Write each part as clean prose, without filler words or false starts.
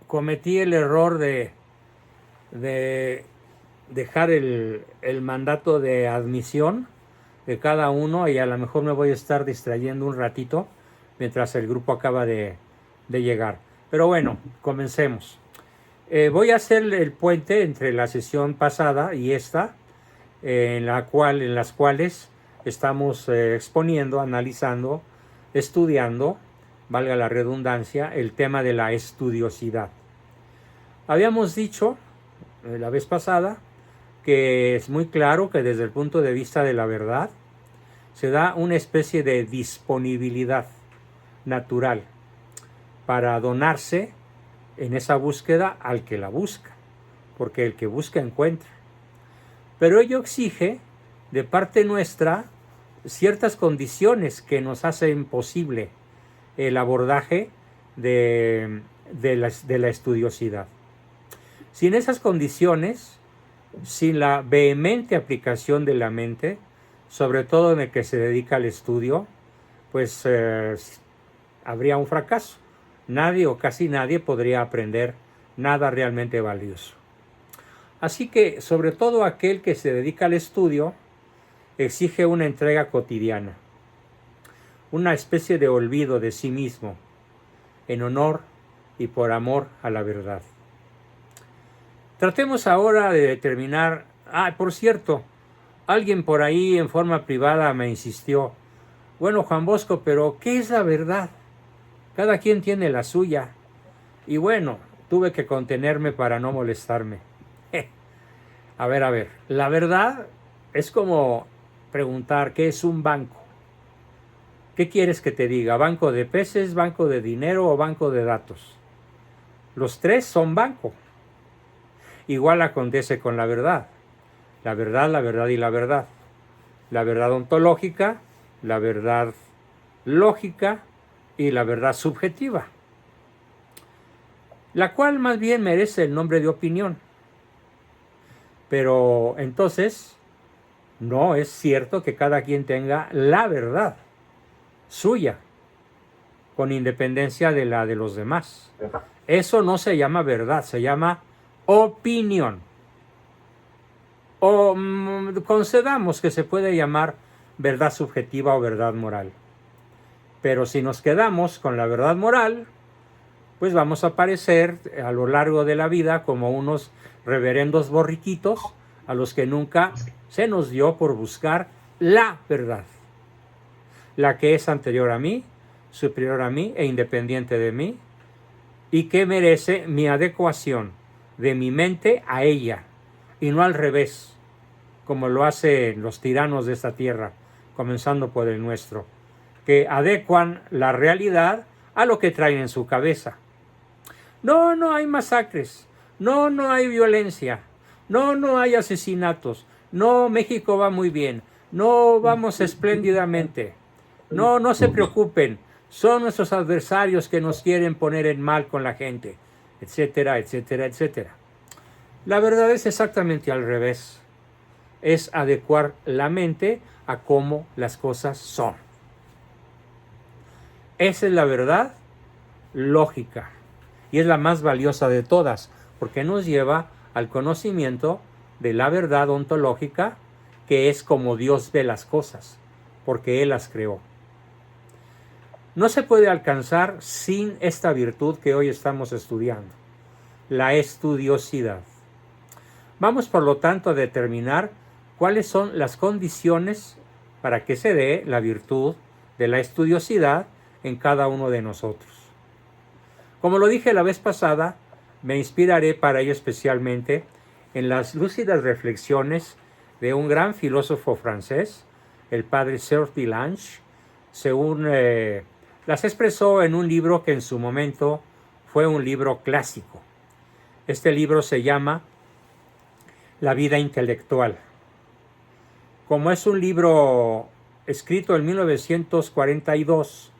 cometí el error de dejar el mandato de admisión de cada uno y a lo mejor me voy a estar distrayendo un ratito mientras el grupo acaba de llegar. Pero bueno, comencemos. Voy a hacer el puente entre la sesión pasada y esta, en las cuales estamos exponiendo, analizando, estudiando, valga la redundancia, el tema de la estudiosidad. Habíamos dicho la vez pasada que es muy claro que desde el punto de vista de la verdad se da una especie de disponibilidad natural para donarse en esa búsqueda al que la busca, porque el que busca encuentra. Pero ello exige de parte nuestra ciertas condiciones que nos hacen posible el abordaje de la estudiosidad. Sin esas condiciones, sin la vehemente aplicación de la mente, sobre todo en el que se dedica al estudio, pues habría un fracaso. Nadie o casi nadie podría aprender nada realmente valioso. Así que, sobre todo aquel que se dedica al estudio, exige una entrega cotidiana, una especie de olvido de sí mismo, en honor y por amor a la verdad. Tratemos ahora de determinar, por cierto, alguien por ahí en forma privada me insistió, bueno, Juan Bosco, pero ¿qué es la verdad? Cada quien tiene la suya. Y bueno, tuve que contenerme para no molestarme. A ver, la verdad es como preguntar ¿qué es un banco? ¿Qué quieres que te diga? ¿Banco de peces, banco de dinero o banco de datos? Los tres son banco. Igual acontece con la verdad. La verdad, la verdad y la verdad. La verdad ontológica, la verdad lógica y la verdad subjetiva, la cual más bien merece el nombre de opinión. Pero entonces, no es cierto que cada quien tenga la verdad suya, con independencia de la de los demás. Eso no se llama verdad, se llama opinión. O concedamos que se puede llamar verdad subjetiva o verdad moral. Pero si nos quedamos con la verdad moral, pues vamos a parecer a lo largo de la vida como unos reverendos borriquitos a los que nunca se nos dio por buscar la verdad, la que es anterior a mí, superior a mí e independiente de mí, y que merece mi adecuación de mi mente a ella, y no al revés, como lo hacen los tiranos de esta tierra, comenzando por el nuestro, que adecuan la realidad a lo que traen en su cabeza. No, no hay masacres, no, no hay violencia, no, no hay asesinatos, no, México va muy bien, no, vamos espléndidamente, no, no se preocupen, son nuestros adversarios que nos quieren poner en mal con la gente, etcétera, etcétera, etcétera. La verdad es exactamente al revés, es adecuar la mente a cómo las cosas son. Esa es la verdad lógica y es la más valiosa de todas porque nos lleva al conocimiento de la verdad ontológica, que es como Dios ve las cosas, porque Él las creó. No se puede alcanzar sin esta virtud que hoy estamos estudiando, la estudiosidad. Vamos por lo tanto a determinar cuáles son las condiciones para que se dé la virtud de la estudiosidad en cada uno de nosotros. Como lo dije la vez pasada, me inspiraré para ello especialmente en las lúcidas reflexiones de un gran filósofo francés, el padre Serge Delange, según las expresó en un libro que en su momento fue un libro clásico. Este libro se llama La vida intelectual. Como es un libro escrito en 1942,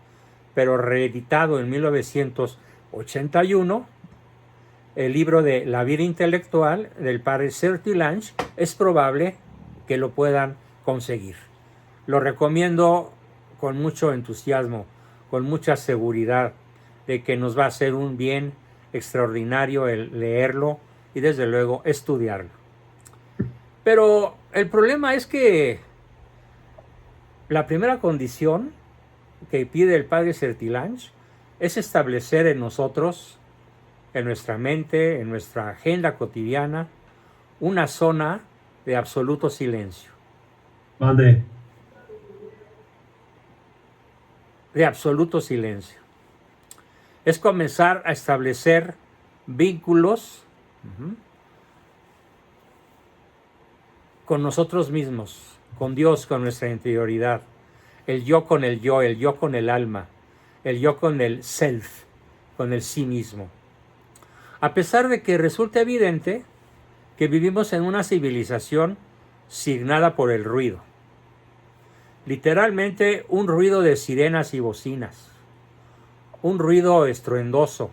pero reeditado en 1981, el libro de La vida intelectual del padre Serge Delange, es probable que lo puedan conseguir. Lo recomiendo con mucho entusiasmo, con mucha seguridad de que nos va a hacer un bien extraordinario el leerlo y desde luego estudiarlo. Pero el problema es que la primera condición que pide el padre Sertillanges es establecer en nosotros, en nuestra mente, en nuestra agenda cotidiana, una zona de absoluto silencio. Padre, De absoluto silencio. Es comenzar a establecer vínculos con nosotros mismos, con Dios, con nuestra interioridad, el yo con el yo con el alma, el yo con el self, con el sí mismo. A pesar de que resulta evidente que vivimos en una civilización signada por el ruido. Literalmente un ruido de sirenas y bocinas, un ruido estruendoso,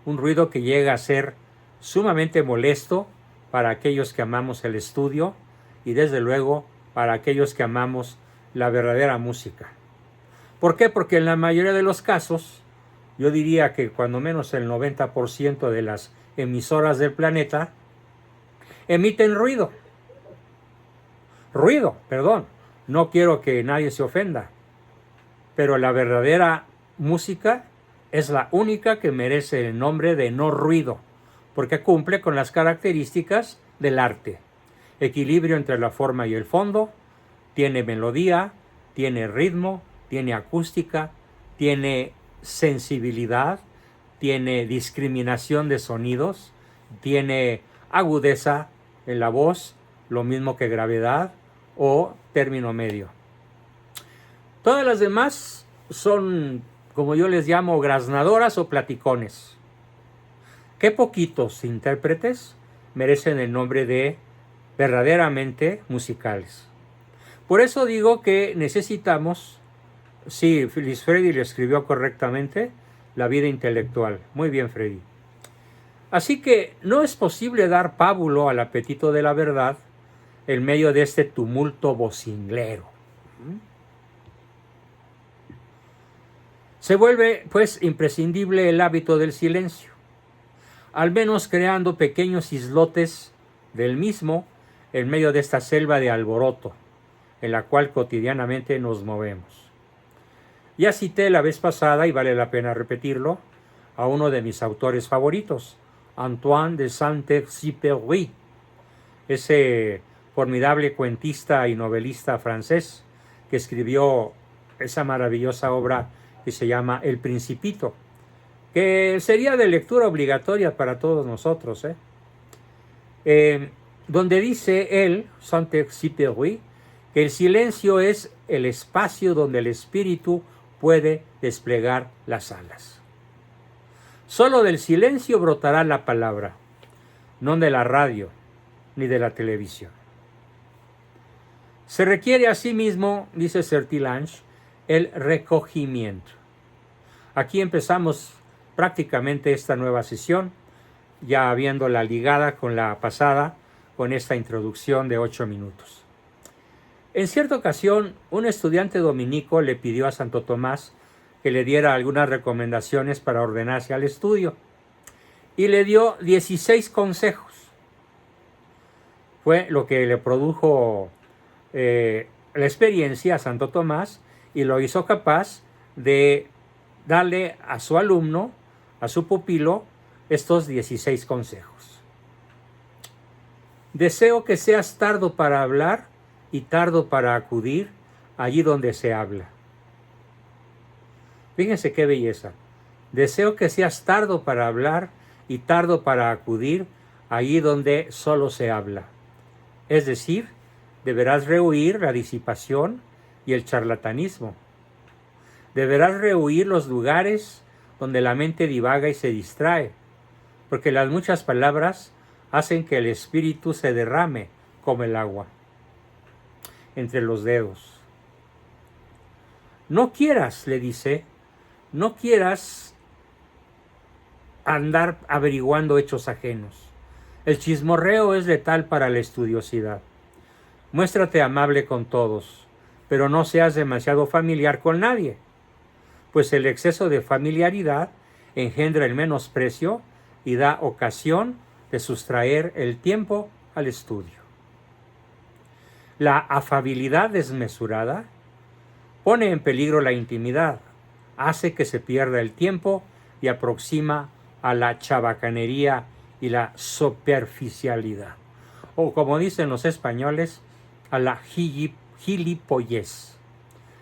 un ruido que llega a ser sumamente molesto para aquellos que amamos el estudio y desde luego para aquellos que amamos la verdadera música. ¿Por qué? Porque en la mayoría de los casos, yo diría que cuando menos el 90% de las emisoras del planeta emiten ruido. No quiero que nadie se ofenda, pero la verdadera música es la única que merece el nombre de no ruido, porque cumple con las características del arte. Equilibrio entre la forma y el fondo, tiene melodía, tiene ritmo, tiene acústica, tiene sensibilidad, tiene discriminación de sonidos, tiene agudeza en la voz, lo mismo que gravedad o término medio. Todas las demás son, como yo les llamo, graznadoras o platicones. Qué poquitos intérpretes merecen el nombre de verdaderamente musicales. Por eso digo que necesitamos, sí, Luis Freddy lo escribió correctamente, la vida intelectual. Muy bien, Freddy. Así que no es posible dar pábulo al apetito de la verdad en medio de este tumulto vocinglero. Se vuelve, pues, imprescindible el hábito del silencio, al menos creando pequeños islotes del mismo en medio de esta selva de alboroto en la cual cotidianamente nos movemos. Ya cité la vez pasada, y vale la pena repetirlo, a uno de mis autores favoritos, Antoine de Saint-Exupéry, ese formidable cuentista y novelista francés que escribió esa maravillosa obra que se llama El Principito, que sería de lectura obligatoria para todos nosotros, donde dice él, Saint-Exupéry, que el silencio es el espacio donde el espíritu puede desplegar las alas. Solo del silencio brotará la palabra, no de la radio ni de la televisión. Se requiere asimismo, dice Sertillanges, el recogimiento. Aquí empezamos prácticamente esta nueva sesión, ya habiéndola ligada con la pasada, con esta introducción de 8 minutos. En cierta ocasión, un estudiante dominico le pidió a Santo Tomás que le diera algunas recomendaciones para ordenarse al estudio y le dio 16 consejos. Fue lo que le produjo la experiencia a Santo Tomás y lo hizo capaz de darle a su alumno, a su pupilo, estos 16 consejos. Deseo que seas tardo para hablar y tardo para acudir allí donde se habla. Fíjense qué belleza. Deseo que seas tardo para hablar y tardo para acudir allí donde solo se habla. Es decir, deberás rehuir la disipación y el charlatanismo. Deberás rehuir los lugares donde la mente divaga y se distrae, porque las muchas palabras hacen que el espíritu se derrame como el agua entre los dedos. No quieras, le dice, no quieras andar averiguando hechos ajenos. El chismorreo es letal para la estudiosidad. Muéstrate amable con todos, pero no seas demasiado familiar con nadie, pues el exceso de familiaridad engendra el menosprecio y da ocasión de sustraer el tiempo al estudio. La afabilidad desmesurada pone en peligro la intimidad, hace que se pierda el tiempo y aproxima a la chabacanería y la superficialidad. O como dicen los españoles, a la gilipollez.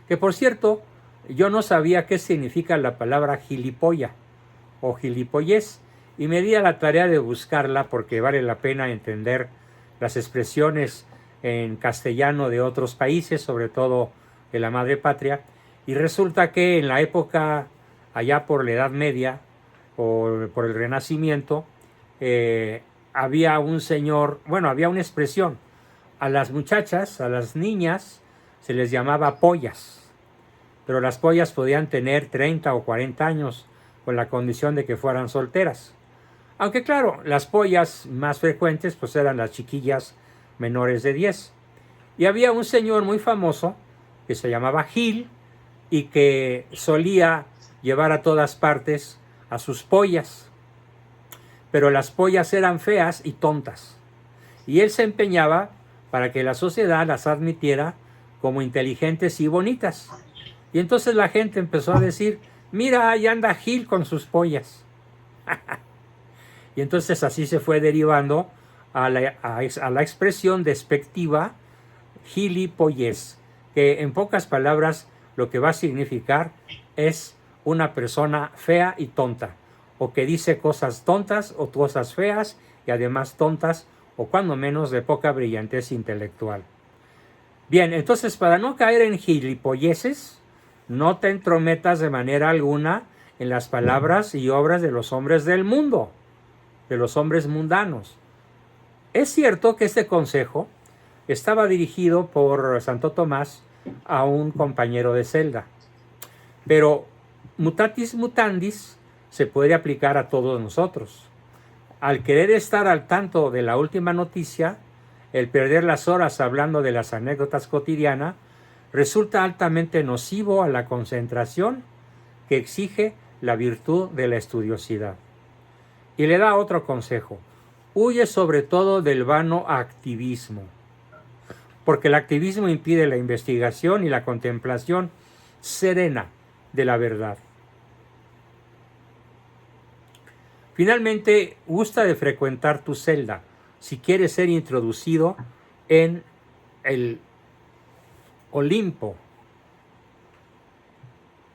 Que por cierto, yo no sabía qué significa la palabra gilipolla o gilipollez y me di a la tarea de buscarla porque vale la pena entender las expresiones en castellano de otros países, sobre todo de la madre patria, y resulta que en la época allá por la Edad Media o por el Renacimiento había un señor, bueno, había una expresión, a las muchachas, a las niñas se les llamaba pollas, pero las pollas podían tener 30 o 40 años con la condición de que fueran solteras. Aunque claro, las pollas más frecuentes pues eran las chiquillas menores de 10. Y había un señor muy famoso que se llamaba Gil y que solía llevar a todas partes a sus pollas. Pero las pollas eran feas y tontas. Y él se empeñaba para que la sociedad las admitiera como inteligentes y bonitas. Y entonces la gente empezó a decir, mira, ahí anda Gil con sus pollas. Y entonces así se fue derivando a la expresión despectiva gilipollez, que en pocas palabras lo que va a significar es una persona fea y tonta, o que dice cosas tontas o cosas feas y además tontas, o cuando menos de poca brillantez intelectual. Bien, entonces para no caer en gilipolleces, no te entrometas de manera alguna en las palabras y obras de los hombres del mundo, de los hombres mundanos. Es cierto que este consejo estaba dirigido por Santo Tomás a un compañero de celda, pero mutatis mutandis se puede aplicar a todos nosotros. Al querer estar al tanto de la última noticia, el perder las horas hablando de las anécdotas cotidianas resulta altamente nocivo a la concentración que exige la virtud de la estudiosidad. Y le da otro consejo: huye sobre todo del vano activismo, porque el activismo impide la investigación y la contemplación serena de la verdad. Finalmente, gusta de frecuentar tu celda si quieres ser introducido en el Olimpo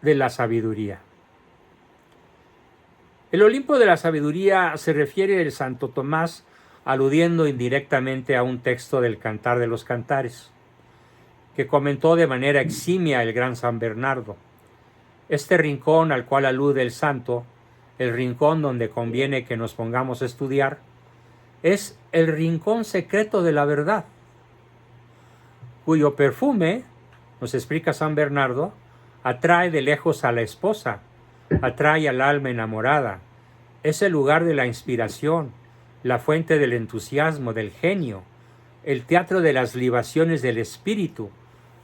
de la sabiduría. El Olimpo de la sabiduría se refiere el Santo Tomás aludiendo indirectamente a un texto del Cantar de los Cantares, que comentó de manera eximia el gran San Bernardo. Este rincón al cual alude el santo, el rincón donde conviene que nos pongamos a estudiar, es el rincón secreto de la verdad, cuyo perfume, nos explica San Bernardo, atrae de lejos a la esposa, atrae al alma enamorada, es el lugar de la inspiración, la fuente del entusiasmo, del genio, el teatro de las libaciones del espíritu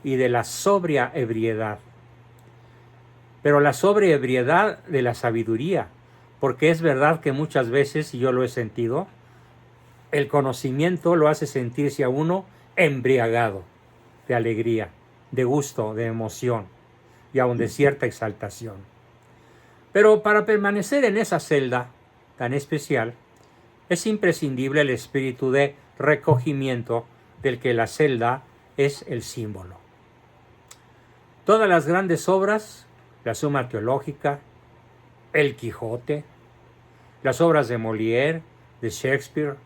y de la sobria ebriedad. Pero la sobria ebriedad de la sabiduría, porque es verdad que muchas veces, y yo lo he sentido, el conocimiento lo hace sentirse a uno embriagado de alegría, de gusto, de emoción y aun de cierta exaltación. Pero para permanecer en esa celda tan especial, es imprescindible el espíritu de recogimiento del que la celda es el símbolo. Todas las grandes obras, la Suma Teológica, El Quijote, las obras de Molière, de Shakespeare,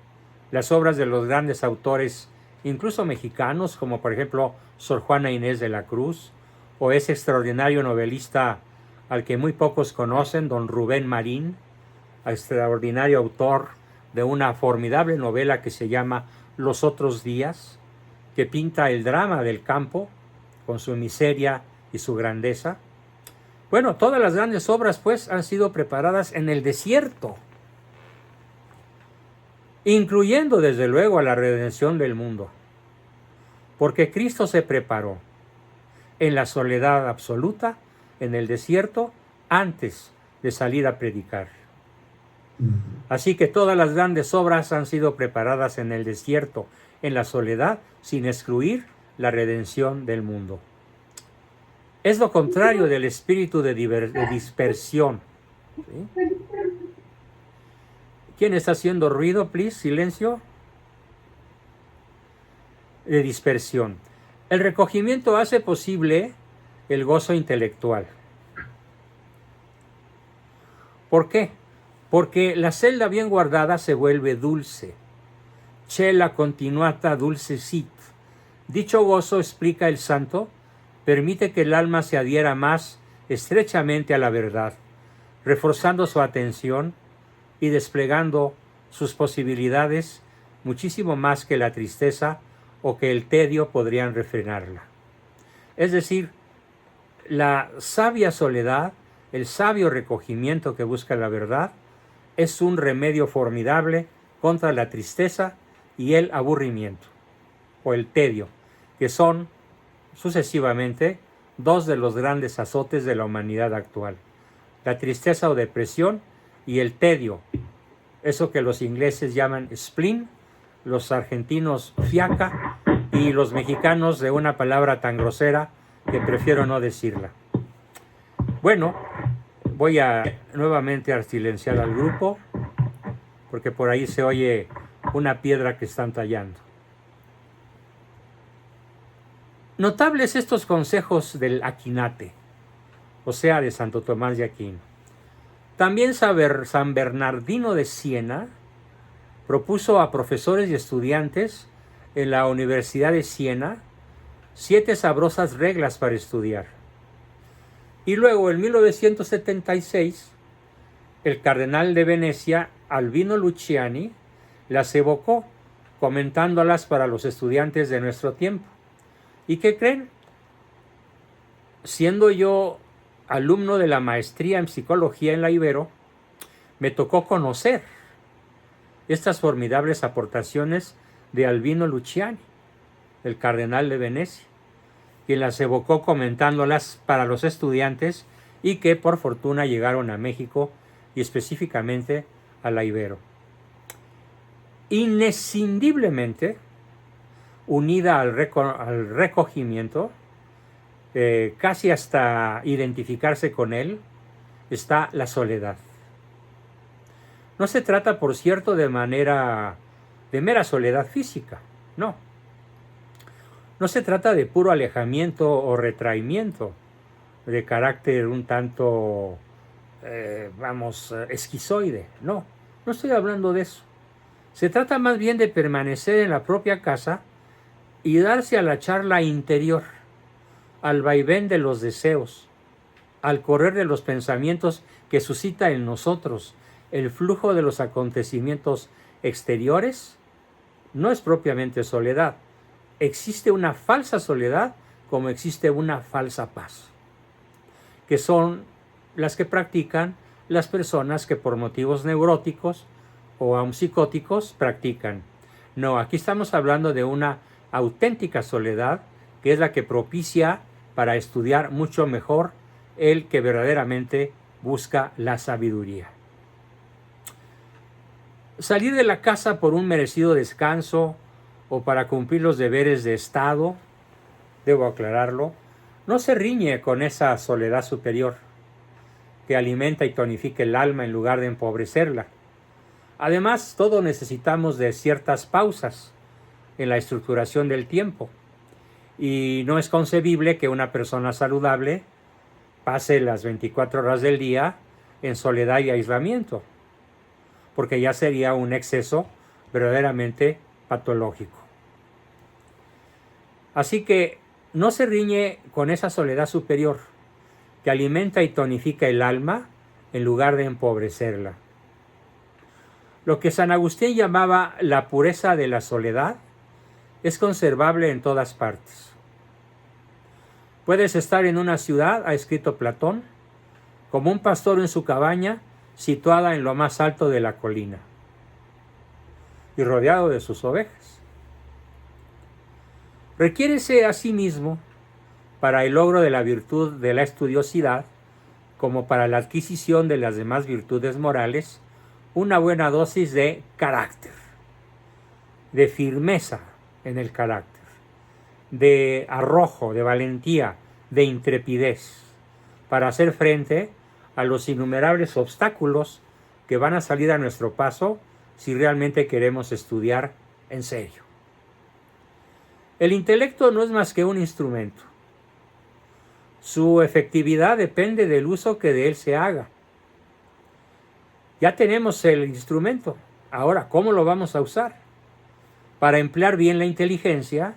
las obras de los grandes autores, incluso mexicanos, como por ejemplo Sor Juana Inés de la Cruz, o ese extraordinario novelista al que muy pocos conocen, don Rubén Marín, extraordinario autor de una formidable novela que se llama Los Otros Días, que pinta el drama del campo con su miseria y su grandeza. Bueno, todas las grandes obras pues han sido preparadas en el desierto, incluyendo desde luego a la redención del mundo, porque Cristo se preparó en la soledad absoluta, en el desierto, antes de salir a predicar. Así que todas las grandes obras han sido preparadas en el desierto, en la soledad, sin excluir la redención del mundo. Es lo contrario del espíritu de dispersión. ¿Sí? ¿Quién está haciendo ruido, please? Silencio. De dispersión. El recogimiento hace posible el gozo intelectual. ¿Por qué? Porque la celda bien guardada se vuelve dulce. Cela continuata dulce sit. Dicho gozo, explica el santo, permite que el alma se adhiera más estrechamente a la verdad, reforzando su atención y desplegando sus posibilidades muchísimo más que la tristeza o que el tedio podrían refrenarla. Es decir, la sabia soledad, el sabio recogimiento que busca la verdad, es un remedio formidable contra la tristeza y el aburrimiento, o el tedio, que son sucesivamente dos de los grandes azotes de la humanidad actual. La tristeza o depresión y el tedio, eso que los ingleses llaman spleen, los argentinos fiaca y los mexicanos de una palabra tan grosera que prefiero no decirla. Bueno, voy a nuevamente silenciar al grupo porque por ahí se oye una piedra que están tallando. Notables estos consejos del Aquinate, o sea, de Santo Tomás de Aquino. También San Bernardino de Siena propuso a profesores y estudiantes en la Universidad de Siena 7 sabrosas reglas para estudiar. Y luego, en 1976, el cardenal de Venecia, Albino Luciani, las evocó, comentándolas para los estudiantes de nuestro tiempo. ¿Y qué creen? Siendo yo alumno de la maestría en psicología en la Ibero, me tocó conocer estas formidables aportaciones de Albino Luciani, el cardenal de Venecia, quien las evocó comentándolas para los estudiantes y que por fortuna llegaron a México y específicamente a la Ibero. Inescindiblemente unida al recogimiento, casi hasta identificarse con él, está la soledad. No se trata, por cierto, de mera soledad física, no. No se trata de puro alejamiento o retraimiento de carácter un tanto, esquizoide, no estoy hablando de eso. Se trata más bien de permanecer en la propia casa y darse a la charla interior, al vaivén de los deseos, al correr de los pensamientos que suscita en nosotros el flujo de los acontecimientos exteriores. No es propiamente soledad. Existe una falsa soledad como existe una falsa paz, que son las que practican las personas que por motivos neuróticos o aun psicóticos practican. No, aquí estamos hablando de una auténtica soledad, que es la que propicia para estudiar mucho mejor el que verdaderamente busca la sabiduría. Salir de la casa por un merecido descanso o para cumplir los deberes de Estado, debo aclararlo, no se riñe con esa soledad superior que alimenta y tonifica el alma en lugar de empobrecerla. Además, todos necesitamos de ciertas pausas en la estructuración del tiempo, y no es concebible que una persona saludable pase las 24 horas del día en soledad y aislamiento, porque ya sería un exceso verdaderamente patológico. Así que no se riñe con esa soledad superior que alimenta y tonifica el alma en lugar de empobrecerla. Lo que San Agustín llamaba la pureza de la soledad es conservable en todas partes. Puedes estar en una ciudad, ha escrito Platón, como un pastor en su cabaña situada en lo más alto de la colina y rodeado de sus ovejas. Requiérese asimismo, para el logro de la virtud de la estudiosidad, como para la adquisición de las demás virtudes morales, una buena dosis de carácter, de firmeza en el carácter, de arrojo, de valentía, de intrepidez, para hacer frente a los innumerables obstáculos que van a salir a nuestro paso si realmente queremos estudiar en serio. El intelecto no es más que un instrumento. Su efectividad depende del uso que de él se haga. Ya tenemos el instrumento. Ahora, ¿cómo lo vamos a usar? Para emplear bien la inteligencia,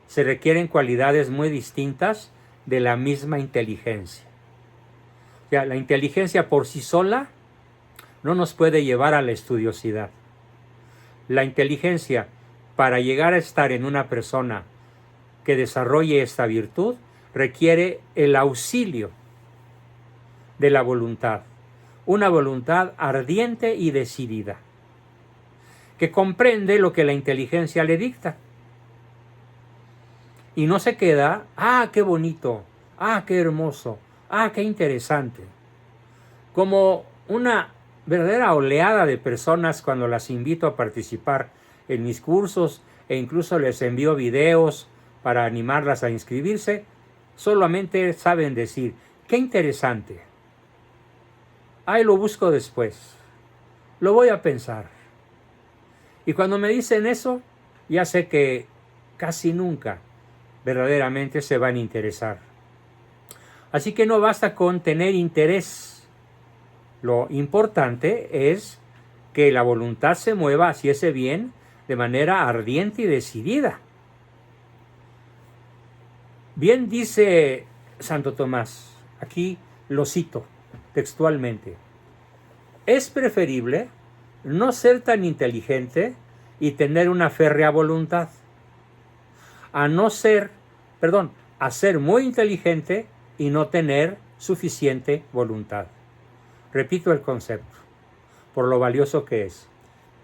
se requieren cualidades muy distintas de la misma inteligencia. O sea, la inteligencia por sí sola no nos puede llevar a la estudiosidad. La inteligencia, para llegar a estar en una persona que desarrolle esta virtud, requiere el auxilio de la voluntad, una voluntad ardiente y decidida, que comprende lo que la inteligencia le dicta. Y no se queda, qué bonito, qué hermoso, qué interesante. Como una verdadera oleada de personas cuando las invito a participar en mis cursos e incluso les envío videos para animarlas a inscribirse, solamente saben decir, qué interesante. Ahí lo busco después, lo voy a pensar. Y cuando me dicen eso, ya sé que casi nunca verdaderamente se van a interesar. Así que no basta con tener interés. Lo importante es que la voluntad se mueva hacia ese bien de manera ardiente y decidida. Bien dice Santo Tomás, aquí lo cito textualmente, es preferible no ser tan inteligente y tener una férrea voluntad, a ser muy inteligente y no tener suficiente voluntad. Repito el concepto, por lo valioso que es.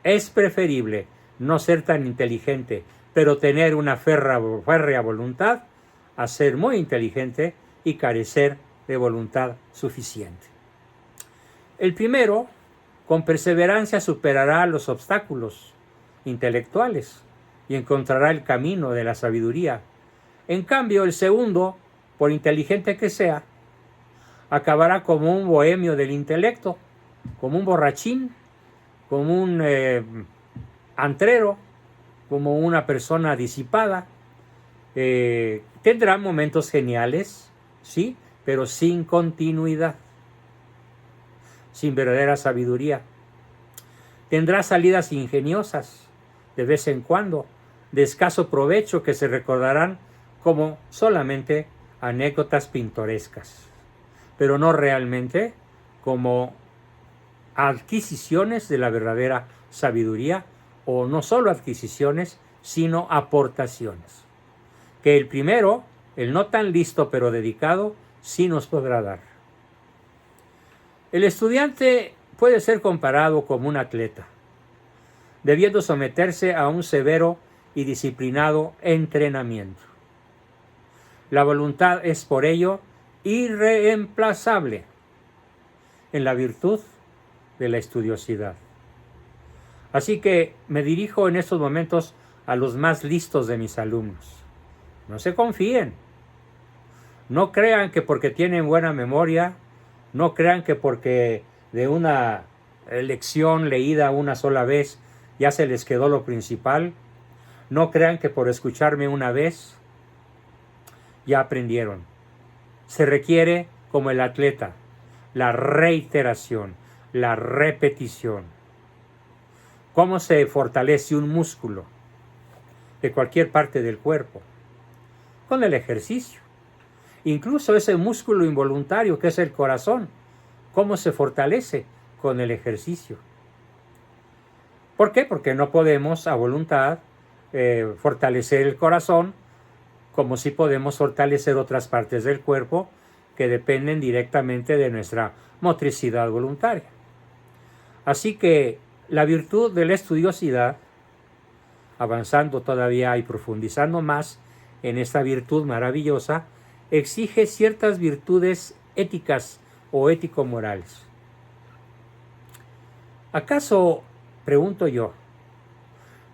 Es preferible no ser tan inteligente, pero tener una férrea voluntad, a ser muy inteligente y carecer de voluntad suficiente. El primero, con perseverancia superará los obstáculos intelectuales y encontrará el camino de la sabiduría. En cambio, el segundo, por inteligente que sea, acabará como un bohemio del intelecto, como un borrachín, como un antrero, como una persona disipada. Tendrá momentos geniales, sí, pero sin continuidad, sin verdadera sabiduría. Tendrá salidas ingeniosas de vez en cuando, de escaso provecho, que se recordarán como solamente anécdotas pintorescas, pero no realmente como adquisiciones de la verdadera sabiduría, o no solo adquisiciones, sino aportaciones, que el primero, el no tan listo pero dedicado, sí nos podrá dar. El estudiante puede ser comparado como un atleta, debiendo someterse a un severo y disciplinado entrenamiento. La voluntad es por ello irreemplazable en la virtud de la estudiosidad. Así que me dirijo en estos momentos a los más listos de mis alumnos. No se confíen. No crean que porque tienen buena memoria, no crean que porque de una lección leída una sola vez ya se les quedó lo principal. No crean que por escucharme una vez ya aprendieron. Se requiere, como el atleta, la reiteración, la repetición. ¿Cómo se fortalece un músculo de cualquier parte del cuerpo? Con el ejercicio. Incluso ese músculo involuntario que es el corazón, ¿cómo se fortalece? Con el ejercicio. ¿Por qué? Porque no podemos a voluntad fortalecer el corazón, como sí podemos fortalecer otras partes del cuerpo que dependen directamente de nuestra motricidad voluntaria. Así que la virtud de la estudiosidad, avanzando todavía y profundizando más en esta virtud maravillosa, exige ciertas virtudes éticas o ético-morales. ¿Acaso, pregunto yo,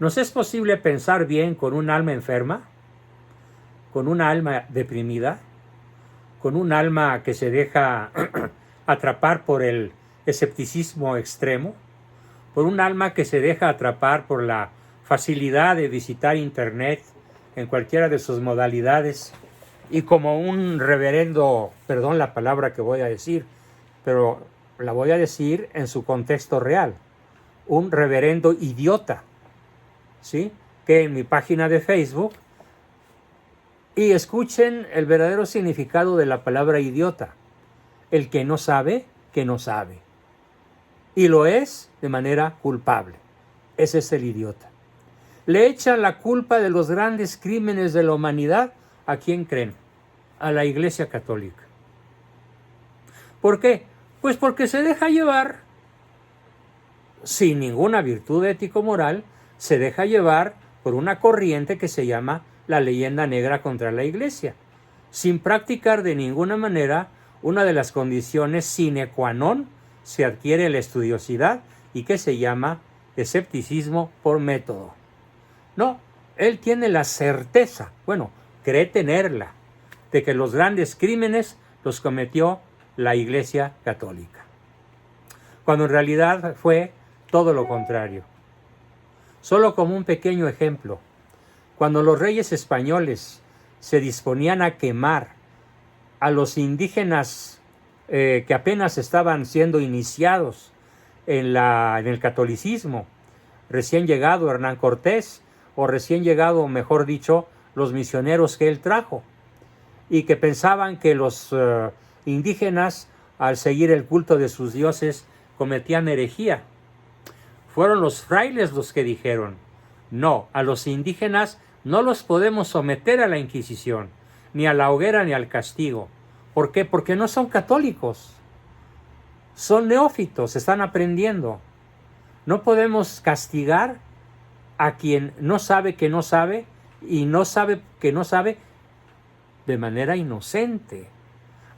nos es posible pensar bien con un alma enferma? ¿Con un alma deprimida? ¿Con un alma que se deja atrapar por el escepticismo extremo? ¿Por un alma que se deja atrapar por la facilidad de visitar Internet en cualquiera de sus modalidades? Y como un reverendo, perdón la palabra que voy a decir, pero la voy a decir en su contexto real, un reverendo idiota, ¿sí? Que en mi página de Facebook, y escuchen el verdadero significado de la palabra idiota, el que no sabe, que no sabe, y lo es de manera culpable. Ese es el idiota. Le echan la culpa de los grandes crímenes de la humanidad, ¿a quién creen? A la Iglesia Católica. ¿Por qué? Pues porque se deja llevar, sin ninguna virtud ético-moral, se deja llevar por una corriente que se llama la leyenda negra contra la Iglesia, sin practicar de ninguna manera una de las condiciones sine qua non se adquiere la estudiosidad y que se llama escepticismo por método. No, él tiene la certeza, bueno, cree tenerla, de que los grandes crímenes los cometió la Iglesia Católica, cuando en realidad fue todo lo contrario. Solo como un pequeño ejemplo, cuando los reyes españoles se disponían a quemar a los indígenas que apenas estaban siendo iniciados en el catolicismo, recién llegado Hernán Cortés, o recién llegado, mejor dicho, los misioneros que él trajo, y que pensaban que los indígenas, al seguir el culto de sus dioses, cometían herejía. Fueron los frailes los que dijeron, no, a los indígenas no los podemos someter a la Inquisición, ni a la hoguera ni al castigo. ¿Por qué? Porque no son católicos, son neófitos, están aprendiendo. No podemos castigar a quien no sabe que no sabe y no sabe que no sabe de manera inocente.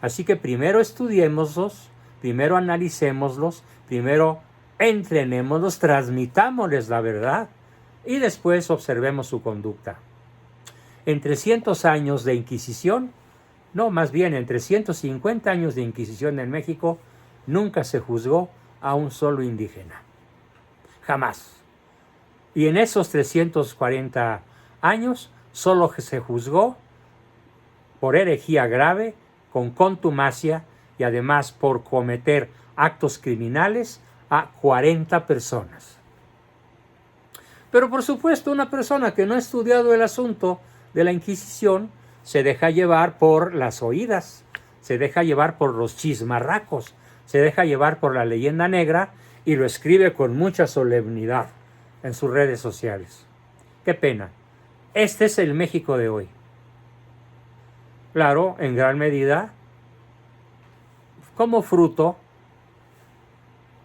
Así que primero estudiémoslos, primero analicémoslos, primero entrenémoslos, transmitámosles la verdad y después observemos su conducta. En 300 años de Inquisición, no, más bien en 350 años de Inquisición en México, nunca se juzgó a un solo indígena. Jamás. Y en esos 340 años solo se juzgó por herejía grave, con contumacia y además por cometer actos criminales a 40 personas. Pero por supuesto, una persona que no ha estudiado el asunto de la Inquisición se deja llevar por las oídas, se deja llevar por los chismarracos, se deja llevar por la leyenda negra y lo escribe con mucha solemnidad en sus redes sociales. Qué pena. Este es el México de hoy. Claro, en gran medida, como fruto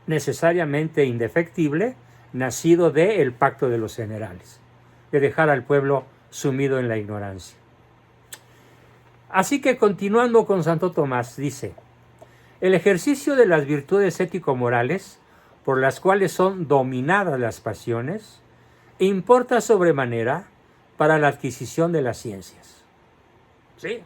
necesariamente indefectible, nacido del Pacto de los Generales, de dejar al pueblo sumido en la ignorancia. Así que continuando con Santo Tomás, dice, el ejercicio de las virtudes ético-morales, por las cuales son dominadas las pasiones, importa sobremanera para la adquisición de las ciencias. ¿Sí?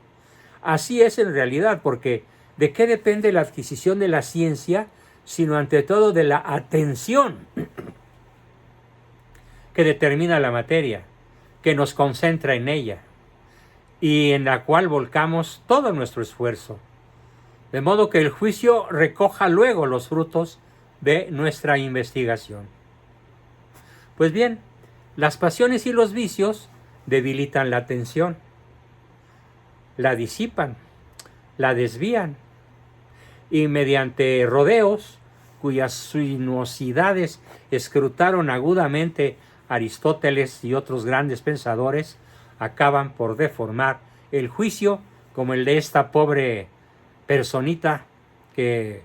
Así es en realidad, porque ¿de qué depende la adquisición de la ciencia? Sino ante todo de la atención que determina la materia, que nos concentra en ella y en la cual volcamos todo nuestro esfuerzo, de modo que el juicio recoja luego los frutos de nuestra investigación. Pues bien, las pasiones y los vicios debilitan la atención, la disipan, la desvían, y mediante rodeos, cuyas sinuosidades escrutaron agudamente Aristóteles y otros grandes pensadores, acaban por deformar el juicio como el de esta pobre personita que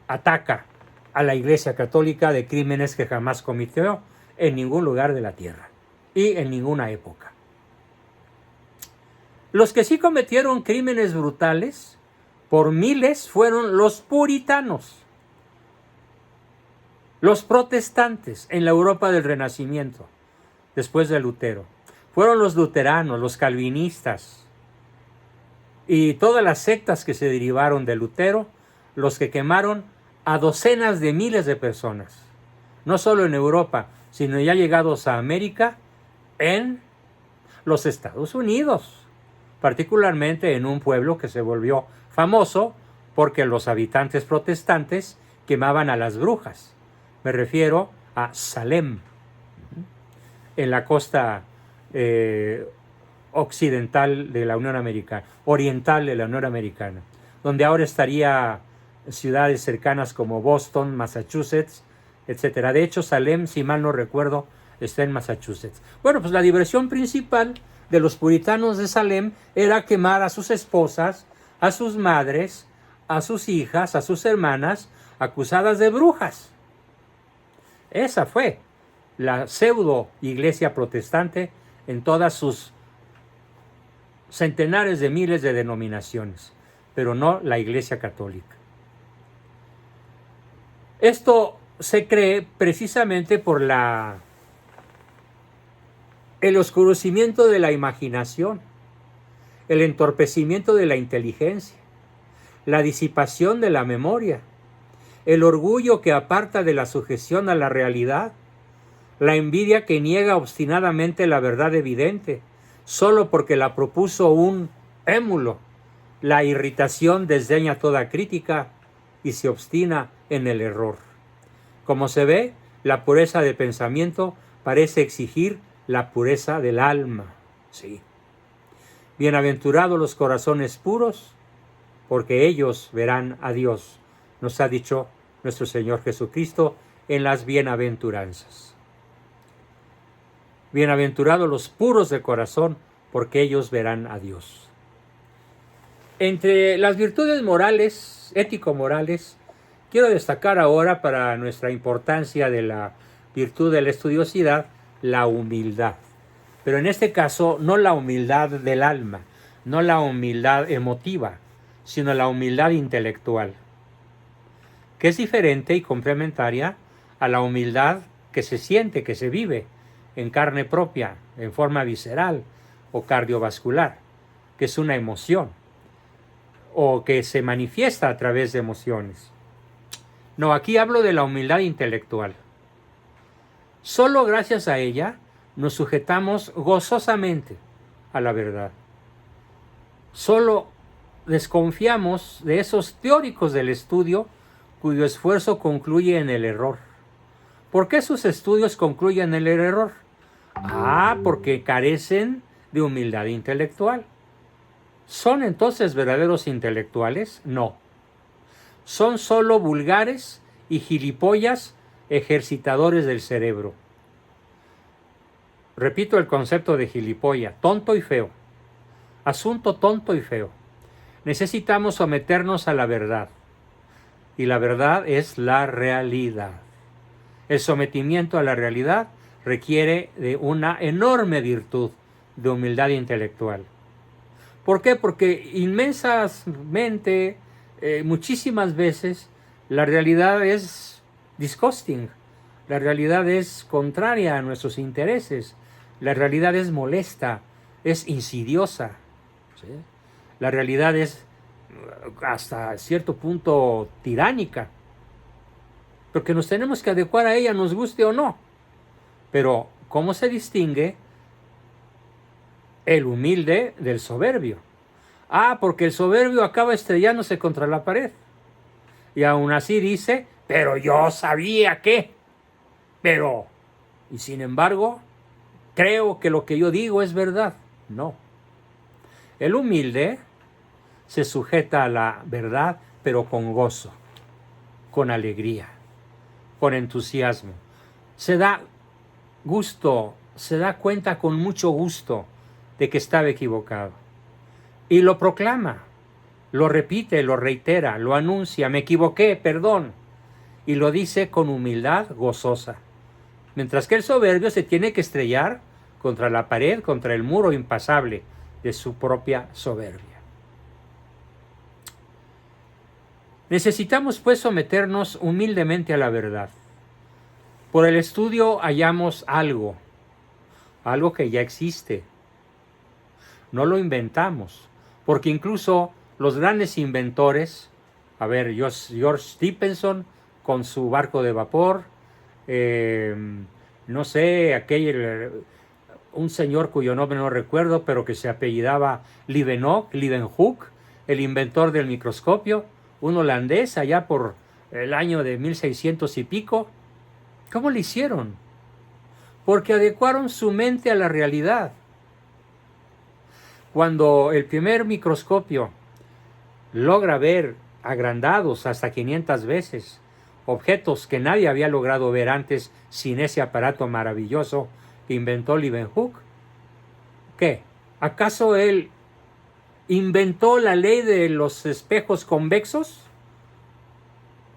ataca a la Iglesia Católica de crímenes que jamás cometió en ningún lugar de la tierra y en ninguna época. Los que sí cometieron crímenes brutales, por miles, fueron los puritanos. Los protestantes en la Europa del Renacimiento, después de Lutero, fueron los luteranos, los calvinistas y todas las sectas que se derivaron de Lutero, los que quemaron a docenas de miles de personas, no solo en Europa, sino ya llegados a América, en los Estados Unidos, particularmente en un pueblo que se volvió famoso porque los habitantes protestantes quemaban a las brujas. Me refiero a Salem, en la costa occidental de la Unión Americana, oriental de la Unión Americana, donde ahora estaría ciudades cercanas como Boston, Massachusetts, etcétera. De hecho, Salem, si mal no recuerdo, está en Massachusetts. Bueno, pues la diversión principal de los puritanos de Salem era quemar a sus esposas, a sus madres, a sus hijas, a sus hermanas, acusadas de brujas. Esa fue la pseudo iglesia protestante en todas sus centenares de miles de denominaciones, pero no la iglesia católica. Esto se cree precisamente por el oscurecimiento de la imaginación, el entorpecimiento de la inteligencia, la disipación de la memoria, el orgullo que aparta de la sujeción a la realidad, la envidia que niega obstinadamente la verdad evidente, solo porque la propuso un émulo, la irritación desdeña toda crítica y se obstina en el error. Como se ve, la pureza de pensamiento parece exigir la pureza del alma. Sí. Bienaventurados los corazones puros, porque ellos verán a Dios, nos ha dicho nuestro Señor Jesucristo en las bienaventuranzas. Bienaventurados los puros de corazón, porque ellos verán a Dios. Entre las virtudes morales, ético-morales, quiero destacar ahora, para nuestra importancia de la virtud de la estudiosidad, la humildad. Pero en este caso, no la humildad del alma, no la humildad emotiva, sino la humildad intelectual, que es diferente y complementaria a la humildad que se siente, que se vive en carne propia, en forma visceral o cardiovascular, que es una emoción, o que se manifiesta a través de emociones. No, aquí hablo de la humildad intelectual. Solo gracias a ella nos sujetamos gozosamente a la verdad. Solo desconfiamos de esos teóricos del estudio cuyo esfuerzo concluye en el error. ¿Por qué sus estudios concluyen en el error? Porque carecen de humildad intelectual. ¿Son entonces verdaderos intelectuales? No. Son solo vulgares y gilipollas ejercitadores del cerebro. Repito el concepto de gilipolla, tonto y feo. Asunto tonto y feo. Necesitamos someternos a la verdad. Y la verdad es la realidad. El sometimiento a la realidad requiere de una enorme virtud de humildad intelectual. ¿Por qué? Porque inmensamente, muchísimas veces, la realidad es disgusting, la realidad es contraria a nuestros intereses, la realidad es molesta, es insidiosa, ¿sí? La realidad es hasta cierto punto tiránica, porque nos tenemos que adecuar a ella, nos guste o no. Pero, ¿cómo se distingue el humilde del soberbio? Porque el soberbio acaba estrellándose contra la pared. Y aún así dice, pero yo sabía que. Y sin embargo, creo que lo que yo digo es verdad. No. El humilde se sujeta a la verdad, pero con gozo, con alegría, con entusiasmo. Se da gusto, se da cuenta con mucho gusto de que estaba equivocado. Y lo proclama, lo repite, lo reitera, lo anuncia, me equivoqué, perdón. Y lo dice con humildad gozosa. Mientras que el soberbio se tiene que estrellar contra la pared, contra el muro impasable de su propia soberbia. Necesitamos pues someternos humildemente a la verdad. Por el estudio hallamos algo que ya existe. No lo inventamos, porque incluso los grandes inventores, a ver, George Stephenson con su barco de vapor, no sé, un señor cuyo nombre no recuerdo, pero que se apellidaba Leeuwenhoek, el inventor del microscopio, un holandés allá por el año de 1600 y pico. ¿Cómo le hicieron? Porque adecuaron su mente a la realidad. Cuando el primer microscopio logra ver agrandados hasta 500 veces objetos que nadie había logrado ver antes sin ese aparato maravilloso que inventó Leeuwenhoek, ¿qué? ¿Acaso él inventó la ley de los espejos convexos?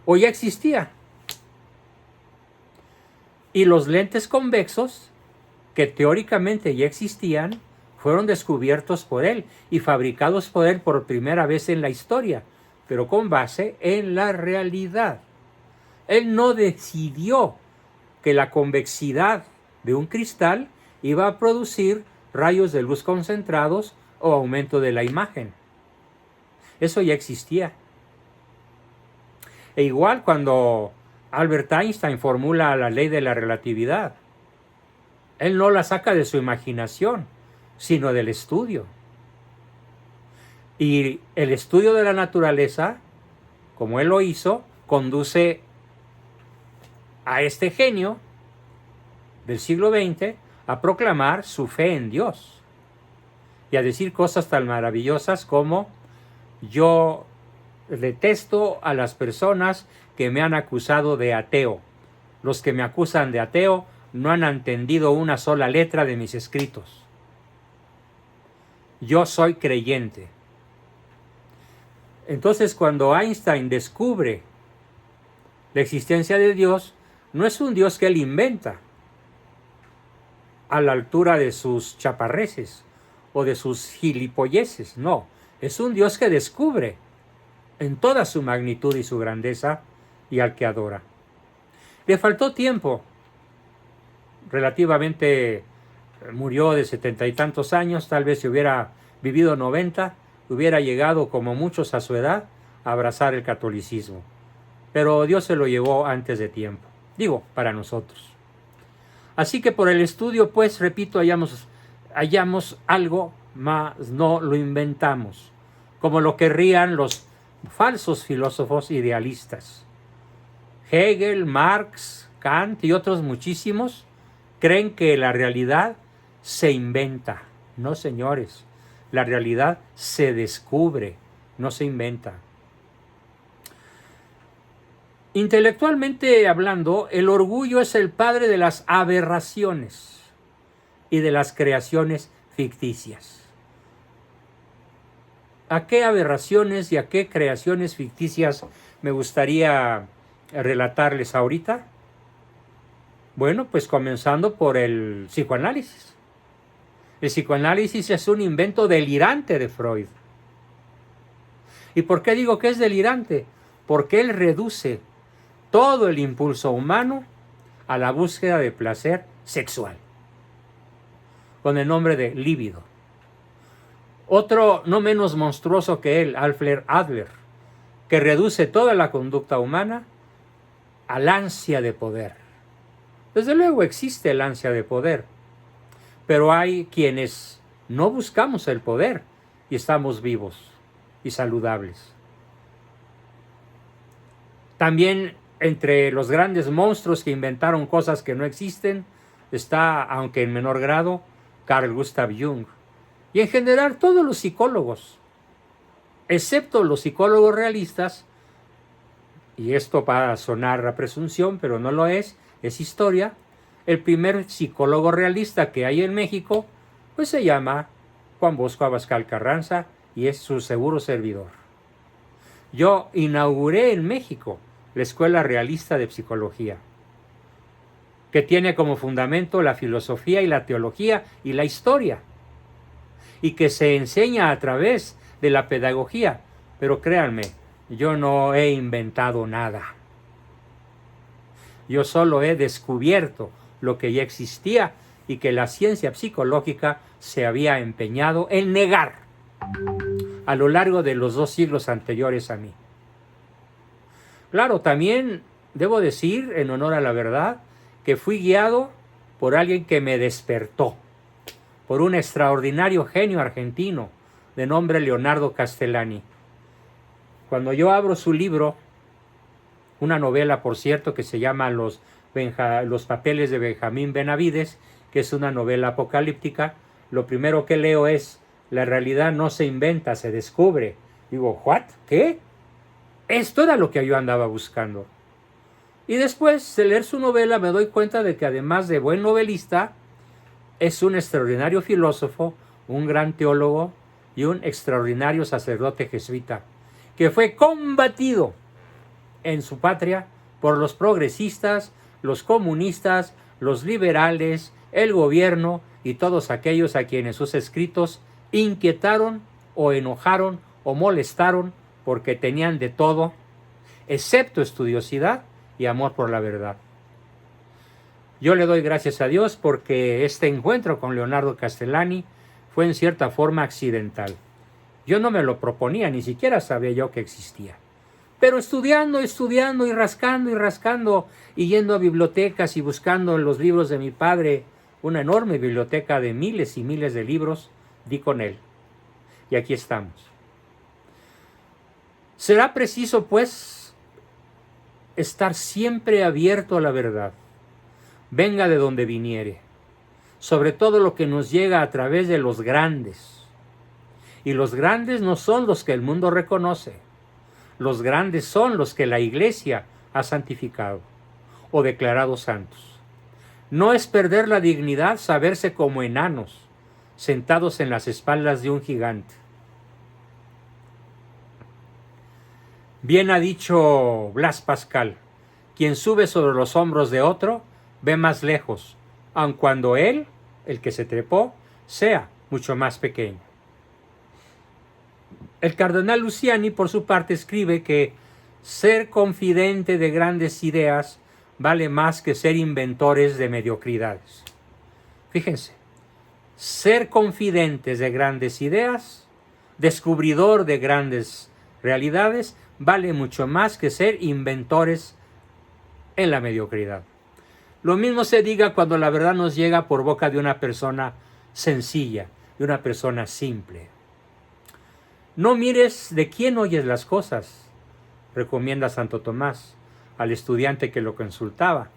¿O ya existía? Y los lentes convexos, que teóricamente ya existían, fueron descubiertos por él y fabricados por él por primera vez en la historia, pero con base en la realidad. Él no decidió que la convexidad de un cristal iba a producir rayos de luz concentrados o aumento de la imagen. Eso ya existía. E igual cuando Albert Einstein formula la ley de la relatividad, él no la saca de su imaginación, sino del estudio. Y el estudio de la naturaleza, como él lo hizo, conduce a este genio del siglo XX a proclamar su fe en Dios y a decir cosas tan maravillosas como: yo detesto a las personas que me han acusado de ateo. Los que me acusan de ateo no han entendido una sola letra de mis escritos. Yo soy creyente. Entonces, cuando Einstein descubre la existencia de Dios, no es un Dios que él inventa a la altura de sus chaparreces o de sus gilipolleces, no. Es un Dios que descubre en toda su magnitud y su grandeza y al que adora. Le faltó tiempo, relativamente murió de 70 y tantos años, tal vez si hubiera vivido 90, hubiera llegado como muchos a su edad a abrazar el catolicismo. Pero Dios se lo llevó antes de tiempo, digo, para nosotros. Así que por el estudio, pues, repito, hallamos algo, mas no lo inventamos, como lo querrían los falsos filósofos idealistas. Hegel, Marx, Kant y otros muchísimos creen que la realidad se inventa. No, señores, la realidad se descubre, no se inventa. Intelectualmente hablando, el orgullo es el padre de las aberraciones y de las creaciones ficticias. ¿A qué aberraciones y a qué creaciones ficticias me gustaría relatarles ahorita? Bueno, pues comenzando por el psicoanálisis. El psicoanálisis es un invento delirante de Freud. ¿Y por qué digo que es delirante? Porque él reduce todo el impulso humano a la búsqueda de placer sexual, con el nombre de líbido. Otro no menos monstruoso que él, Alfred Adler, que reduce toda la conducta humana al ansia de poder. Desde luego existe el ansia de poder, pero hay quienes no buscamos el poder y estamos vivos y saludables. También entre los grandes monstruos que inventaron cosas que no existen está, aunque en menor grado, Carl Gustav Jung. Y en general todos los psicólogos, excepto los psicólogos realistas, y esto va a sonar a presunción, pero no lo es historia. El primer psicólogo realista que hay en México, pues se llama Juan Bosco Abascal Carranza y es su seguro servidor. Yo inauguré en México la Escuela Realista de Psicología, que tiene como fundamento la filosofía y la teología y la historia, y que se enseña a través de la pedagogía. Pero créanme, yo no he inventado nada. Yo solo he descubierto lo que ya existía y que la ciencia psicológica se había empeñado en negar a lo largo de los 2 siglos anteriores a mí. Claro, también debo decir, en honor a la verdad, que fui guiado por alguien que me despertó, por un extraordinario genio argentino de nombre Leonardo Castellani. Cuando yo abro su libro, una novela, por cierto, que se llama Los papeles de Benjamín Benavides, que es una novela apocalíptica, lo primero que leo es: la realidad no se inventa, se descubre. Digo, ¿what? ¿Qué? Esto era lo que yo andaba buscando. Y después de leer su novela me doy cuenta de que además de buen novelista, es un extraordinario filósofo, un gran teólogo y un extraordinario sacerdote jesuita, que fue combatido en su patria por los progresistas, los comunistas, los liberales, el gobierno y todos aquellos a quienes sus escritos inquietaron o enojaron o molestaron, porque tenían de todo, excepto estudiosidad y amor por la verdad. Yo le doy gracias a Dios porque este encuentro con Leonardo Castellani fue en cierta forma accidental. Yo no me lo proponía, ni siquiera sabía yo que existía. Pero estudiando y rascando y yendo a bibliotecas y buscando en los libros de mi padre, una enorme biblioteca de miles y miles de libros, di con él. Y aquí estamos. Será preciso, pues, estar siempre abierto a la verdad, venga de donde viniere, sobre todo lo que nos llega a través de los grandes. Y los grandes no son los que el mundo reconoce. Los grandes son los que la Iglesia ha santificado o declarado santos. No es perder la dignidad saberse como enanos, sentados en las espaldas de un gigante. Bien ha dicho Blas Pascal: quien sube sobre los hombros de otro ve más lejos, aun cuando él, el que se trepó, sea mucho más pequeño. El cardenal Luciani, por su parte, escribe que ser confidente de grandes ideas vale más que ser inventores de mediocridades. Fíjense, ser confidentes de grandes ideas, descubridor de grandes realidades, vale mucho más que ser inventores en la mediocridad. Lo mismo se diga cuando la verdad nos llega por boca de una persona sencilla, de una persona simple. No mires de quién oyes las cosas, recomienda Santo Tomás al estudiante que lo consultaba.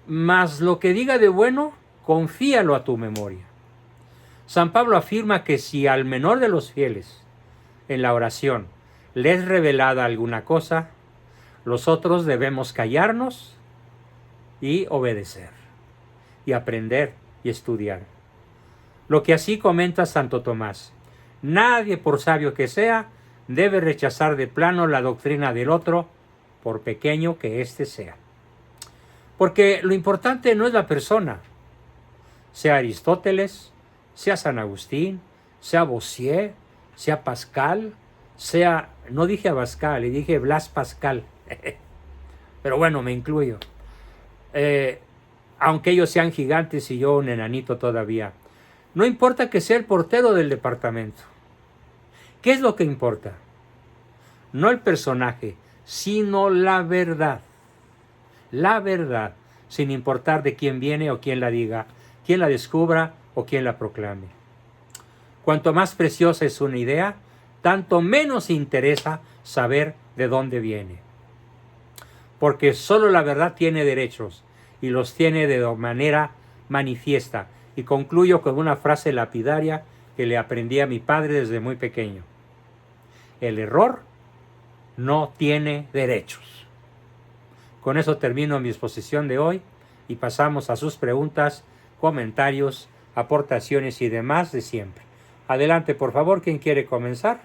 Mas lo que diga de bueno, confíalo a tu memoria. San Pablo afirma que si al menor de los fieles en la oración le es revelada alguna cosa, los otros debemos callarnos y obedecer, y aprender y estudiar. Lo que así comenta Santo Tomás: nadie, por sabio que sea, debe rechazar de plano la doctrina del otro, por pequeño que éste sea. Porque lo importante no es la persona, sea Aristóteles, sea San Agustín, sea Bossuet, sea Pascal, sea, no dije Abascal, le dije Blas Pascal, pero bueno, me incluyo. Aunque ellos sean gigantes y yo un enanito todavía. No importa que sea el portero del departamento. ¿Qué es lo que importa? No el personaje, sino la verdad. La verdad, sin importar de quién viene o quién la diga, quién la descubra o quién la proclame. Cuanto más preciosa es una idea, tanto menos interesa saber de dónde viene. Porque solo la verdad tiene derechos y los tiene de manera manifiesta. Y concluyo con una frase lapidaria que le aprendí a mi padre desde muy pequeño: el error no tiene derechos. Con eso termino mi exposición de hoy y pasamos a sus preguntas, comentarios, aportaciones y demás de siempre. Adelante, por favor, ¿quién quiere comenzar?